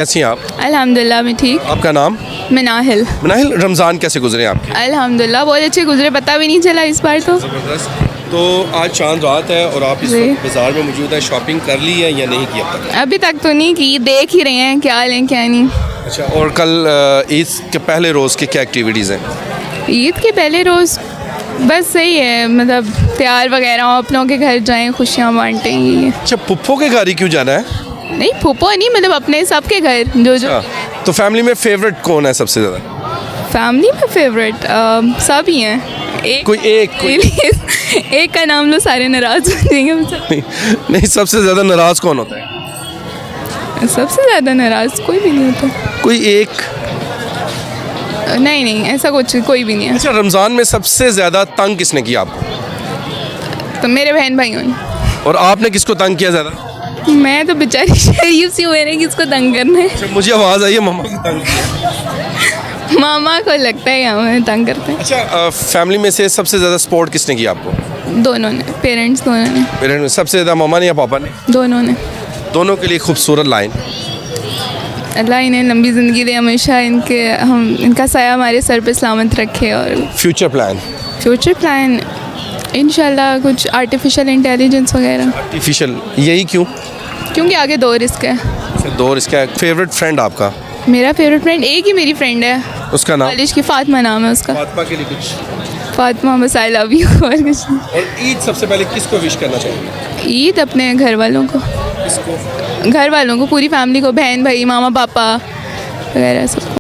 कैसी हैं आप? अल्हम्दुलिल्लाह मैं ठीक। आपका नाम? मनाहिल। मनाहिल, रमज़ान कैसे गुजरे आपके? अल्हम्दुलिल्लाह बहुत अच्छे गुजरे, पता भी नहीं चला इस बार तो। ज़बरदस्त। तो आज चांद रात है और आप इस जी। वक्त बाज़ार में मौजूद है, शॉपिंग कर ली है या नहीं की अब तक? अभी तक तो नहीं की, देख ही रहे हैं क्या लें क्या नहीं। अच्छा, और कल ईद के पहले रोज़ की क्या एक्टिविटीज़ हैं? ईद के पहले रोज़ बस सही है, मतलब तैयार वगैरह हो, अपनों के घर जाएं, खुशियाँ बांटें, यही है। अच्छा, पुप्पो के घर ही क्यों जाना है? नहीं फूफो नहीं, मतलब अपने सबके घर जो जो। अच्छा, तो फैमिली में फेवरेट कौन है सबसे ज़्यादा? फैमिली में फेवरेट सब ही हैं। कोई एक का नाम लो सारे नाराज़ हो जाएंगे मुझसे। नहीं, नहीं, सबसे ज़्यादा नाराज़ कौन होता है? सबसे ज़्यादा नाराज़ कोई भी नहीं होता। कोई एक? नहीं ऐसा कुछ कोई भी नहीं है। अच्छा, रमज़ान में सबसे ज़्यादा तंग किसने किया आपको? तो मेरे बहन भाइयों ने। और आपने किसको तंग किया ज़्यादा? मैं तो बेचारी शरीफ सी हूँ, मैंने किसको तंग करना है। अच्छा, मुझे आवाज़ आई है मम्मा की तंग किया। मामा को लगता है हमें तंग करते हैं। अच्छा, फैमिली में से सबसे ज़्यादा सपोर्ट किसने किया आपको? दोनों ने, पेरेंट्स दोनों ने। पेरेंट्स में सबसे ज़्यादा मम्मा ने या पापा ने? दोनों ने। दोनों के लिए खूबसूरत लाइन। अल्लाह इन्हें लंबी ज़िंदगी दे, हमेशा इनका साया हमारे सर पे सलामत रखे। और फ्यूचर प्लान? फ्यूचर प्लान इंशाल्लाह कुछ आर्टिफिशियल इंटेलिजेंस वगैरह, आर्टिफिशियल, यही क्यों? क्योंकि आगे दो रिस्क है। फिर दौर इसका फेवरेट फ्रेंड आपका? मेरा फेवरेट फ्रेंड एक ही मेरी फ्रेंड है, उसका नाम? कॉलेज की, फातिमा नाम है उसका। फातिमा के लिए कुछ? फातिमा, बस आई लव यू और कुछ नहीं। और ईद सबसे पहले किसको विश करना चाहिए? ईद अपने घर वालों को, किसको? घर वालों को, पूरी फैमिली को, बहन भाई मामा पापा वगैरह सबको।